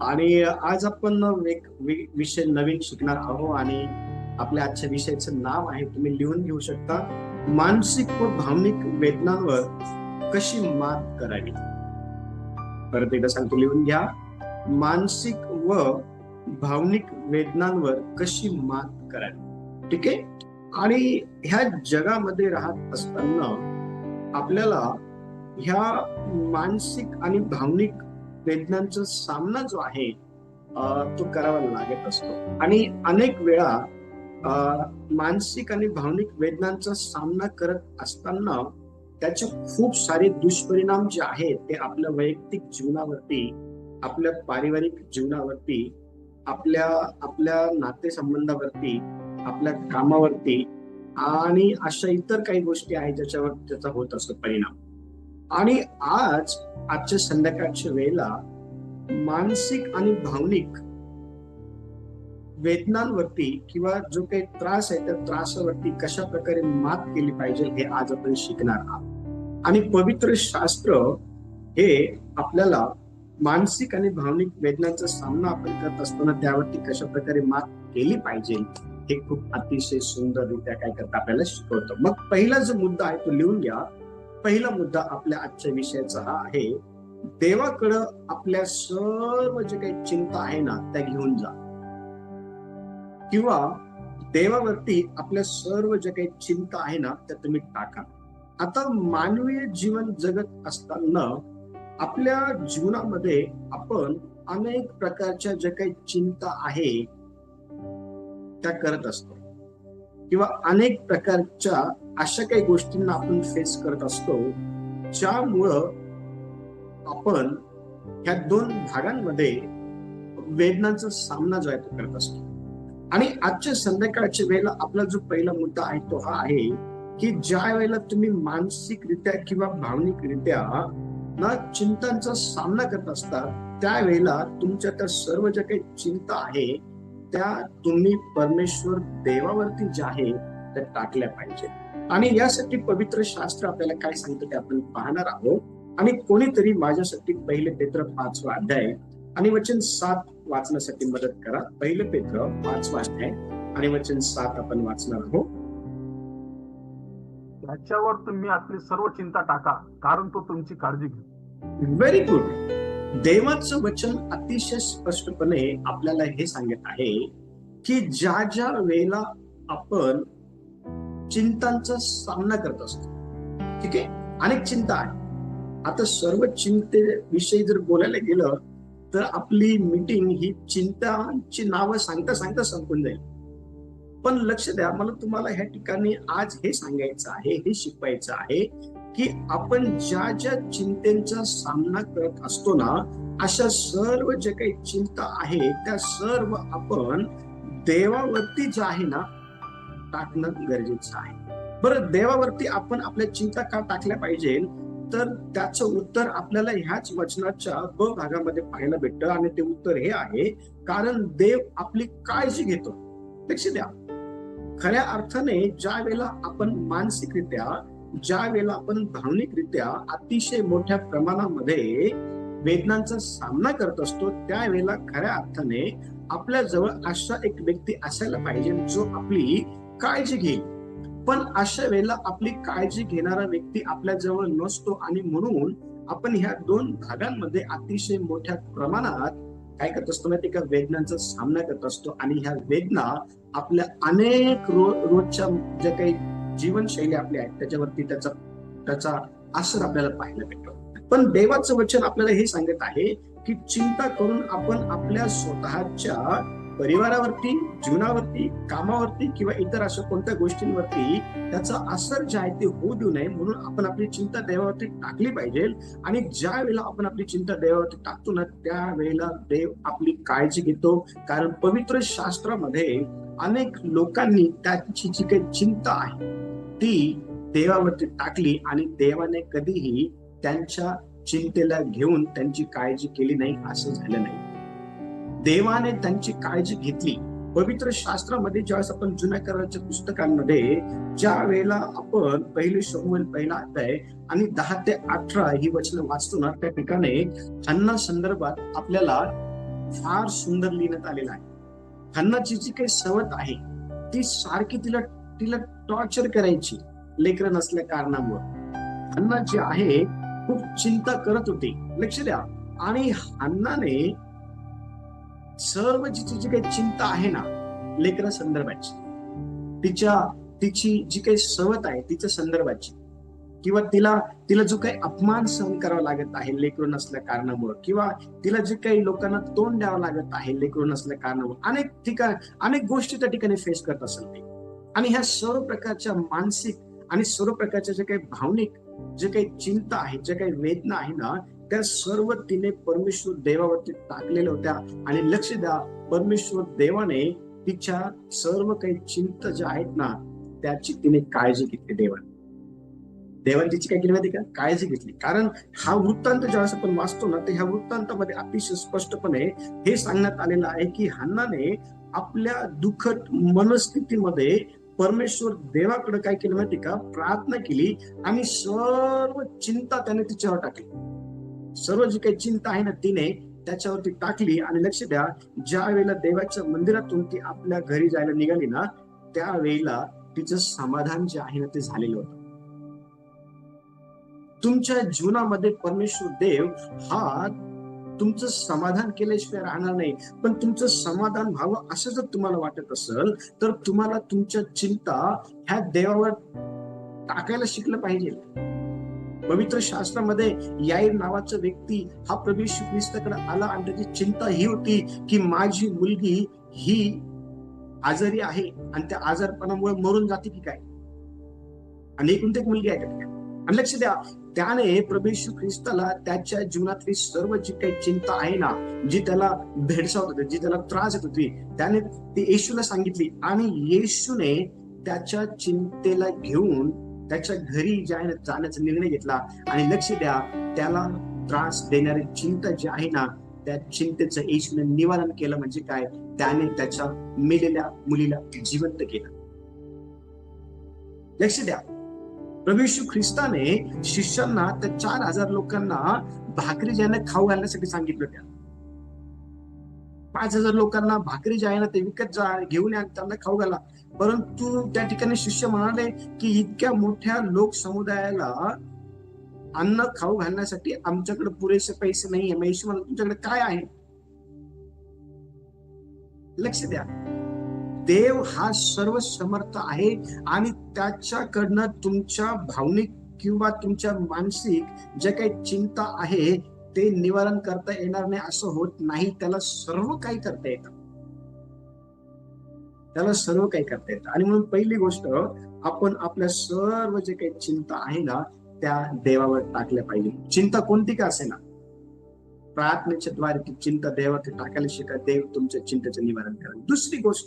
आणि आज आपण एक विषय नवीन शिकणार आहोत आणि आपल्या आजच्या विषयाचं नाव आहे, तुम्ही लिहून घेऊ शकता, मानसिक व भावनिक वेदनांवर कशी मात करावी. परत एकदा सांगतो, लिहून घ्या. मानसिक व भावनिक वेदनांवर कशी मात करावी. ठीक आहे. आणि ह्या जगामध्ये राहत असताना आपल्याला ह्या मानसिक आणि भावनिक वेदनांचा सामना जो आहे तो करावा लागत असतो. आणि अनेक वेळा मानसिक आणि भावनिक वेदनांचा सामना करत असताना त्याचे खूप सारे दुष्परिणाम जे आहेत ते आपल्या वैयक्तिक जीवनावरती, आपल्या पारिवारिक जीवनावरती, आपल्या आपल्या नातेसंबंधावरती, आपल्या कामावरती आणि अशा इतर काही गोष्टी आहेत ज्याच्यावर त्याचा होत असतो परिणाम. आणि आजच्या संध्याकाळच्या वेळेला मानसिक आणि भावनिक वेदनांवरती किंवा जो काही त्रास आहे त्या त्रासावरती कशा प्रकारे मात केली पाहिजे हे आज आपण शिकणार आहोत. आणि पवित्र शास्त्र हे आपल्याला मानसिक आणि भावनिक वेदनांचा सामना आपण करत असताना त्यावरती कशा प्रकारे मात केली पाहिजे हे खूप अतिशय सुंदररित्या काय करतं आपल्याला शिकवतं. मग पहिला जो मुद्दा आहे तो लिहून घ्या. पहिला मुद्दा आपल्या आजच्या विषयाचा हा आहे, देवाकडं आपल्या सर्व जे काही चिंता आहे ना त्या घेऊन जा, किंवा देवावरती आपल्या सर्व जे काही चिंता आहे ना त्या तुम्ही टाका. आता मानवीय जीवन जगत असताना आपल्या जीवनामध्ये आपण अनेक प्रकारच्या ज्या काही चिंता आहे त्या करत असतो, किंवा अनेक प्रकारच्या अशा काही गोष्टींना आपण फेस करत असतो ज्यामुळं आपण ह्या दोन भागांमध्ये वेदनांचा सामना जो आहे तो करत असतो. आणि आजच्या संध्याकाळच्या वेळेला आपला जो पहिला मुद्दा आहे तो हा आहे की ज्या वेळेला तुम्ही मानसिकरित्या किंवा भावनिकरित्या ना चिंतांचा सामना करत असतात त्यावेळेला तुमच्या त्या सर्व ज्या काही चिंता आहे त्या तुम्ही परमेश्वर देवावरती ज्या आहे त्या टाकल्या पाहिजे. आणि यासाठी पवित्र शास्त्र आपल्याला काय सांगतं ते आपण पाहणार आहोत. आणि कोणीतरी माझ्यासाठी पहिले पेत्र 5वा अध्याय आणि वचन 7 वाचण्यासाठी मदत करा. पहिले पेत्र 5वा अध्याय आणि वचन 7 आपण वाचणार आहोत. त्याच्यावर तुम्ही आपली सर्व चिंता टाका, कारण तो तुमची काळजी घेईल. Very good. देवाचं वचन अतिशय स्पष्टपणे आपल्याला हे सांगत आहे की ज्या ज्या वेळेला आपण चिंतांचा सामना करत असतो, ठीक आहे, अनेक चिंता आहे. आता सर्व चिंतेविषयी जर बोलायला गेलं तर आपली मीटिंग ही चिंतांची नावं सांगता सांगता संपून जाईल. पण लक्ष द्या, मला तुम्हाला ह्या ठिकाणी आज हे सांगायचं आहे, हे शिकवायचं आहे की आपण ज्या ज्या चिंतेचा सामना करत असतो ना, अशा सर्व जे काही चिंता आहे त्या सर्व आपण देवावरती जे आहे ना टाकणं गरजेचं आहे. बरं, देवावरती आपण आपल्या चिंता का टाकल्या पाहिजे, तर त्याचं उत्तर आपल्याला ह्याच वचनाच्या ब भागामध्ये पाहायला भेटतं. आणि ते उत्तर हे आहे, कारण देव आपली काळजी घेतो. लक्ष द्या, खऱ्या अर्थाने ज्या वेळेला आपण मानसिकरित्या, ज्या वेळेला आपण भावनिकरित्या अतिशय मोठ्या प्रमाणामध्ये वेदनांचा सामना करत असतो त्यावेळेला खऱ्या अर्थाने आपल्या जवळ असा एक व्यक्ती असायला पाहिजे जो आपली काळजी घेईल. पण अशा वेळेला आपली काळजी घेणारा व्यक्ती आपल्या जवळ नसतो आणि म्हणून आपण ह्या दोन भागांमध्ये अतिशय मोठ्या प्रमाणात काय करत असतो माहिती का, वेदनांचा सामना करत असतो. आणि ह्या वेदना आपल्या अनेक रोजच्या ज्या काही जीवनशैली आपल्या आहेत त्याच्यावरती त्याचा असर आपल्याला पाहायला भेटतो. पण देवाचं वचन आपल्याला हे सांगत आहे की चिंता करून आपण आपल्या स्वतःच्या परिवारावरती, जीवनावरती, कामावरती किंवा इतर अशा कोणत्या गोष्टींवरती त्याचा असर जे आहे ते होऊ देऊ नये, म्हणून आपण आपली चिंता देवावरती टाकली पाहिजे. आणि ज्या वेळेला आपण आपली चिंता देवावरती टाकतो ना त्यावेळेला देव आपली काळजी घेतो. कारण पवित्र शास्त्रामध्ये अनेक लोकांनी त्याची जी काही चिंता आहे ती देवावरती टाकली आणि देवाने कधीही त्यांच्या चिंतेला घेऊन त्यांची काळजी केली नाही, असं झालं नाही. देवाने त्यांची काळजी घेतली. पवित्र शास्त्रामध्ये ज्यावेळेस आपण जुन्या कराराच्या पुस्तकांमध्ये ज्या वेळेला आपण पहिले शमूएल पहिला अध्याय आणि 10 ते 18 ही वचनं वाचतो ना त्या ठिकाणी हन्ना संदर्भात आपल्याला फार सुंदर लिहिण्यात आलेलं आहे. हन्नाची जी काही सवत आहे ती सारखी तिला तिला टॉर्चर करायची लेकरं नसल्या कारणामुळे. हन्ना जी आहे खूप चिंता करत होती. लक्ष द्या. आणि हन्नाने सर्व जी काही चिंता आहे ना लेकरा संदर्भाची, तिची जी काही सवत आहे तिच्या संदर्भाची, किंवा तिला जो काही अपमान सहन करावा लागत आहे लेकरू नसल्या कारणामुळे, किंवा तिला जे काही लोकांना तोंड द्यावं लागत आहे लेकरू नसल्या कारणामुळे, अनेक गोष्टी त्या ठिकाणी फेस करत असेल ती. आणि ह्या सर्व प्रकारच्या मानसिक आणि सर्व प्रकारच्या जे काही भावनिक जे काही चिंता आहे, जे काही वेदना आहे ना, त्या सर्व तिने परमेश्वर देवावरती टाकलेल्या होत्या. आणि लक्ष द्या, परमेश्वर देवाने तिच्या सर्व काही चिंता ज्या आहेत ना त्याची तिने काळजी घेतली. देवाने तिची काय केली माहिती का? काळजी घेतली. कारण हा वृत्तांत ज्यावेळेस आपण वाचतो ना, तर ह्या वृत्तांतामध्ये अतिशय स्पष्टपणे हे सांगण्यात आलेलं आहे की हन्नाने आपल्या दुःखद मनस्थितीमध्ये परमेश्वर देवाकडे काय केलं माहिती का? प्रार्थना केली आणि सर्व चिंता त्याने तिच्यावर टाकली. सर्व जी काही चिंता आहे ना तिने त्याच्यावरती टाकली. आणि लक्ष द्या, ज्या वेळेला देवाच्या मंदिरातून ती आपल्या घरी जायला निघाली ना, त्यावेळेला तिचं समाधान जे आहे ना ते झालेलं होतं. तुमच्या जीवनामध्ये परमेश्वर देव हा तुमचं समाधान केल्याशिवाय राहणार नाही. पण तुमचं समाधान व्हावं असं जर तुम्हाला वाटत असेल तर तुम्हाला तुमच्या चिंता ह्या देवावर टाकायला शिकलं पाहिजे. पवित्र शास्त्रामध्ये याईर नावाचा व्यक्ती हा प्रभू येशू ख्रिस्ताकडे आला आणि त्याची चिंता ही होती की माझी मुलगी ही आजारी आहे आणि त्या आजारपणामुळे मरून जाते की काय. आणि एकूण एक मुलगी आहे त्या. आणि लक्ष द्या, त्याने प्रभू येशू ख्रिस्ताला त्याच्या जीवनातली सर्व जी काही चिंता आहे ना, जी त्याला भेडसावत होती, जी त्याला त्रास येत होती, त्याने ती येशूला सांगितली. आणि येशूने त्याच्या चिंतेला घेऊन त्याच्या घरी जाण्याचा निर्णय घेतला. आणि लक्ष द्या, त्याला त्रास देणारी चिंता जी आहे ना त्या चिंतेचं येशूने निवारण केलं. म्हणजे काय? त्याने त्याच्या मेलेल्या मुलीला जिवंत केलं. लक्ष द्या, प्रभू येशू ख्रिस्ताने शिष्यांना त्या 4000 लोकांना भाकरी ज्याने खाऊ घालण्यासाठी सांगितलं. त्या 5000 लोकांना भाकरी ज्या आहे ना ते विकत जा, घेऊन या, त्यांना खाऊ घाला. परंतु त्या ठिकाणी शिष्य म्हणाले की इतक्या मोठ्या लोक समुदायाला अन्न खाऊ घालण्यासाठी आमच्याकडे पुरेसे पैसे नाहीये. मग येशू म्हणाला, तुमच्याकडे काय आहे? लक्ष द्या, देव हा सर्व समर्थ आहे आणि त्याच्याकडनं तुमच्या भावनिक किंवा तुमच्या मानसिक ज्या काही चिंता आहे ते निवारण करता येणार नाही असं होत नाही. त्याला सर्व काही करता येतं. त्याला सर्व काही करता येतं. आणि म्हणून पहिली गोष्ट, आपण आपल्या सर्व जे काही चिंता आहे ना त्या देवावर टाकल्या पाहिजे. चिंता कोणती का असे ना, प्रार्थनेच्या द्वारे ती चिंता देवावर टाकायला शिका. देव तुमच्या चिंतेचं निवारण करेल. दुसरी गोष्ट,